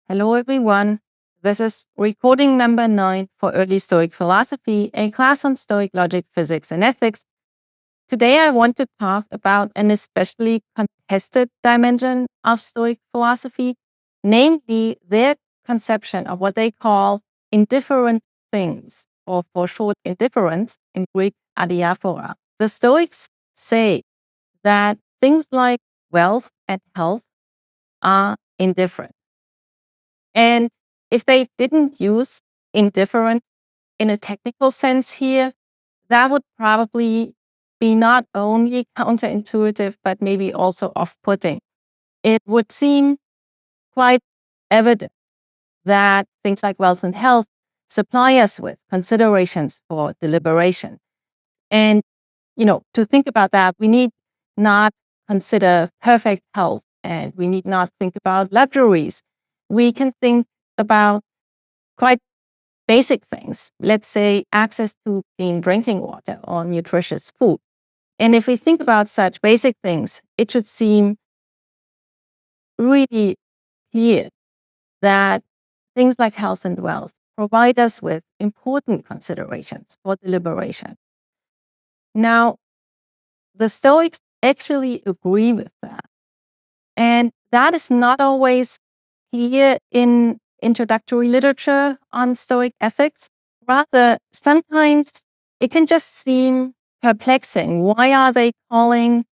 Hello, everyone. This is recording number 9 for Early Stoic Philosophy, a class on Stoic logic, physics, and ethics. Today, I want to talk about an especially contested dimension of Stoic philosophy, namely their conception of what they call indifferent things, or for short, indifference, in Greek, adiaphora. The Stoics say that things like wealth and health are indifferent. And if they didn't use indifferent in a technical sense here, that would probably be not only counterintuitive, but maybe also off-putting. It would seem quite evident that things like wealth and health supply us with considerations for deliberation. And, to think about that, we need not consider perfect health and we need not think about luxuries. We can think about quite basic things. Let's say access to clean drinking water or nutritious food. And if we think about such basic things, it should seem really clear that things like health and wealth provide us with important considerations for deliberation. Now, the Stoics actually agree with that. And that is not always clear in introductory literature on Stoic ethics. Rather, sometimes it can just seem perplexing. Why are they calling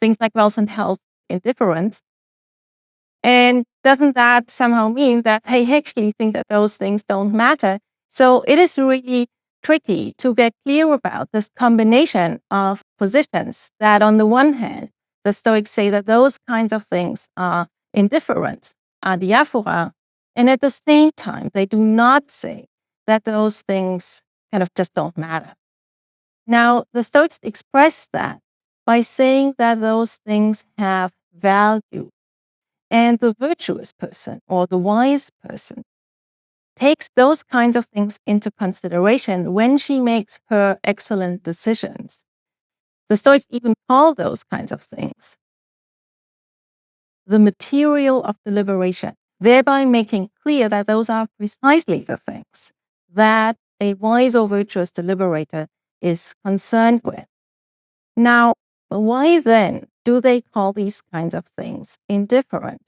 things like wealth and health indifference? And doesn't that somehow mean that they actually think that those things don't matter? So it is really tricky to get clear about this combination of positions that on the one hand, the Stoics say that those kinds of things are indifferent, are diaphora, and at the same time, they do not say that those things kind of just don't matter. Now, the Stoics express that by saying that those things have value. And the virtuous person or the wise person takes those kinds of things into consideration when she makes her excellent decisions. The Stoics even call those kinds of things the material of deliberation, thereby making clear that those are precisely the things that a wise or virtuous deliberator is concerned with. Now, why then do they call these kinds of things indifferent?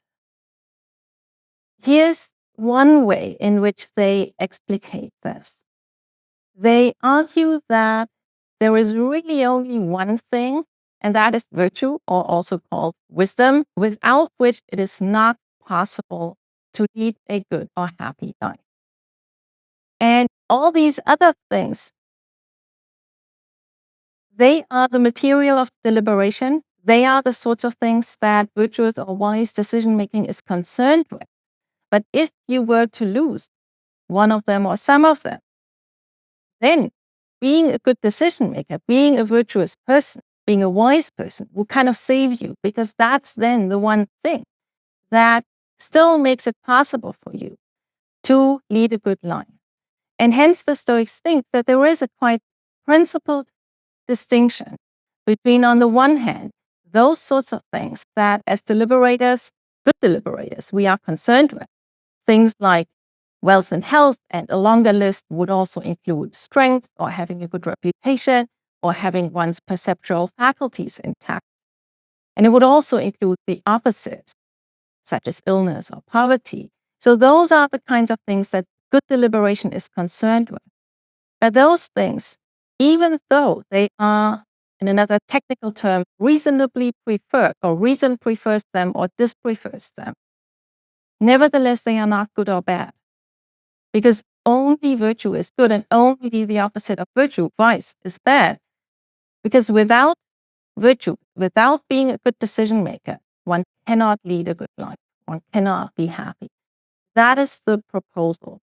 Here's one way in which they explicate this. They argue that there is really only one thing, and that is virtue, or also called wisdom, without which it is not possible to lead a good or happy life. And all these other things, they are the material of deliberation. They are the sorts of things that virtuous or wise decision-making is concerned with. But if you were to lose one of them or some of them, then being a good decision maker, being a virtuous person, being a wise person will kind of save you, because that's then the one thing that still makes it possible for you to lead a good life. And hence the Stoics think that there is a quite principled distinction between, on the one hand, those sorts of things that as deliberators, good deliberators, we are concerned with. Things like wealth and health, and a longer list would also include strength or having a good reputation or having one's perceptual faculties intact. And it would also include the opposites, such as illness or poverty. So those are the kinds of things that good deliberation is concerned with. But those things, even though they are, in another technical term, reasonably preferred, or reason prefers them or disprefers them, nevertheless, they are not good or bad. Because only virtue is good and only the opposite of virtue, vice, is bad. Because without virtue, without being a good decision maker, one cannot lead a good life. One cannot be happy. That is the proposal.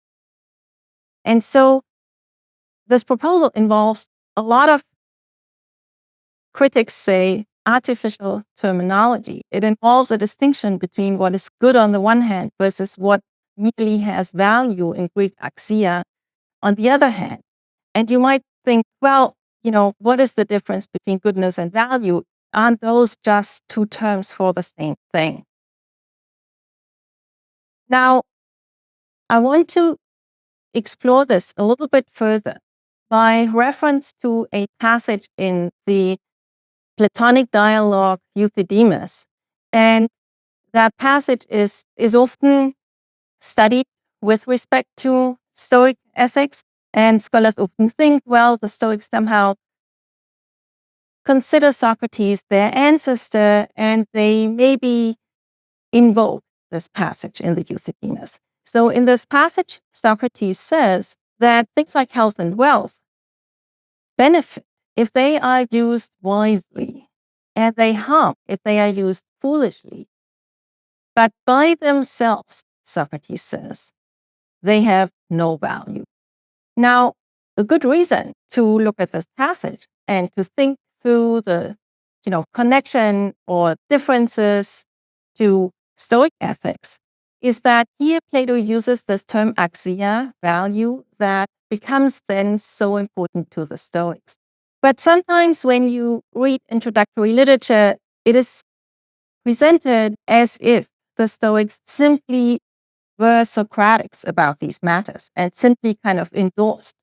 And so this proposal involves a lot of, critics say, artificial terminology. It involves a distinction between what is good on the one hand versus what merely has value, in Greek axia, on the other hand. And you might think, well, what is the difference between goodness and value? Aren't those just two terms for the same thing? Now, I want to explore this a little bit further by reference to a passage in the Platonic dialogue Euthydemus. And that passage is often studied with respect to Stoic ethics, and scholars often think, well, the Stoics somehow consider Socrates their ancestor, and they maybe invoke this passage in the Euthydemus. So in this passage, Socrates says that things like health and wealth benefit if they are used wisely, and they harm if they are used foolishly. But by themselves, Socrates says, they have no value. Now, a good reason to look at this passage and to think through the connection or differences to Stoic ethics is that here Plato uses this term axia, value, that becomes then so important to the Stoics. But sometimes when you read introductory literature, it is presented as if the Stoics simply were Socratics about these matters and simply kind of endorsed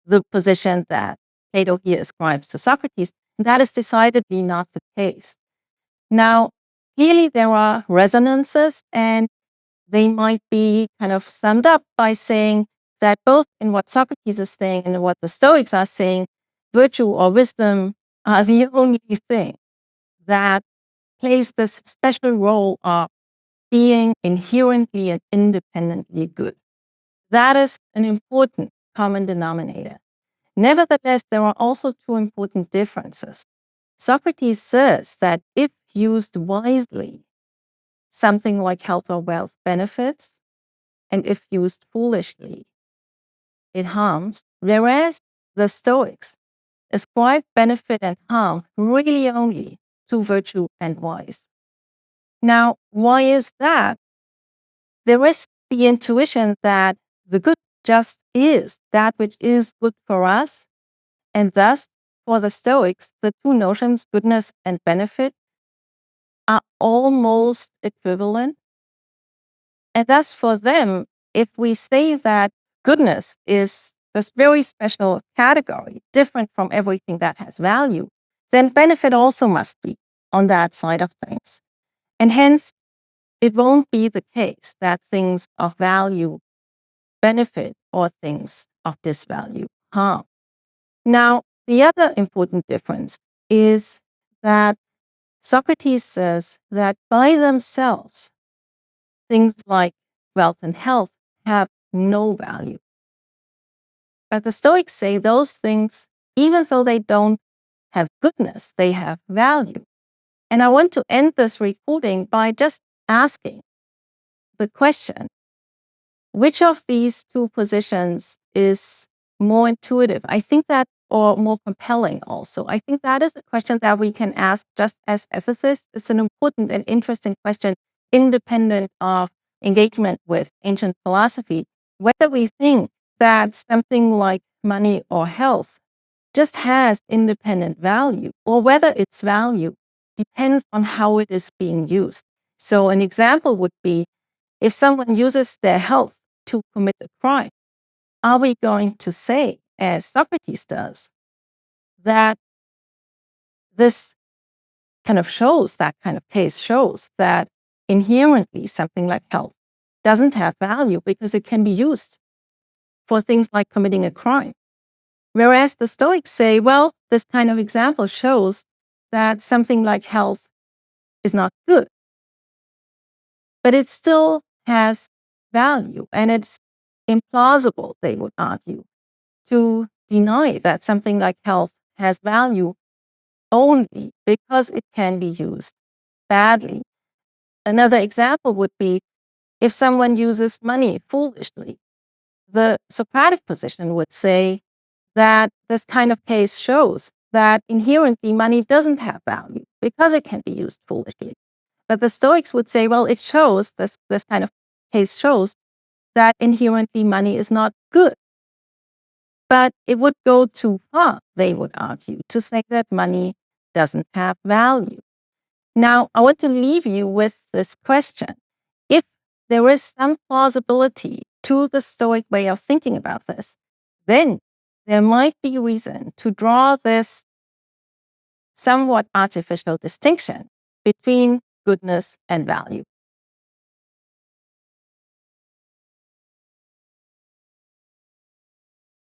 the position that Plato here ascribes to Socrates. That is decidedly not the case. Now, clearly there are resonances, and they might be kind of summed up by saying that both in what Socrates is saying and in what the Stoics are saying, virtue or wisdom are the only thing that plays this special role of being inherently and independently good. That is an important common denominator. Nevertheless, there are also two important differences. Socrates says that if used wisely, something like health or wealth benefits, and if used foolishly, it harms, whereas the Stoics ascribe benefit and harm really only to virtue and vice. Now, why is that? There is the intuition that the good just is that which is good for us, and thus, for the Stoics, the two notions, goodness and benefit, are almost equivalent. And thus, for them, if we say that goodness is this very special category, different from everything that has value, then benefit also must be on that side of things. And hence, it won't be the case that things of value benefit or things of disvalue harm. Now, the other important difference is that Socrates says that by themselves, things like wealth and health have no value. But the Stoics say those things, even though they don't have goodness, they have value. And I want to end this recording by just asking the question, which of these two positions is more intuitive? I think that, or more compelling also. I think that is a question that we can ask just as ethicists. It's an important and interesting question, independent of engagement with ancient philosophy, whether we think that something like money or health just has independent value, or whether its value depends on how it is being used. So an example would be if someone uses their health to commit a crime, are we going to say, as Socrates does, that this kind of shows, that kind of case shows that inherently something like health doesn't have value because it can be used for things like committing a crime? Whereas the Stoics say, well, this kind of example shows that something like health is not good, but it still has value, and it's implausible, they would argue, to deny that something like health has value only because it can be used badly. Another example would be if someone uses money foolishly. The Socratic position would say that this kind of case shows that inherently money doesn't have value because it can be used foolishly. But the Stoics would say, well, it shows, this kind of case shows that inherently money is not good. But it would go too far, they would argue, to say that money doesn't have value. Now, I want to leave you with this question. If there is some plausibility to the Stoic way of thinking about this, then there might be reason to draw this somewhat artificial distinction between goodness and value.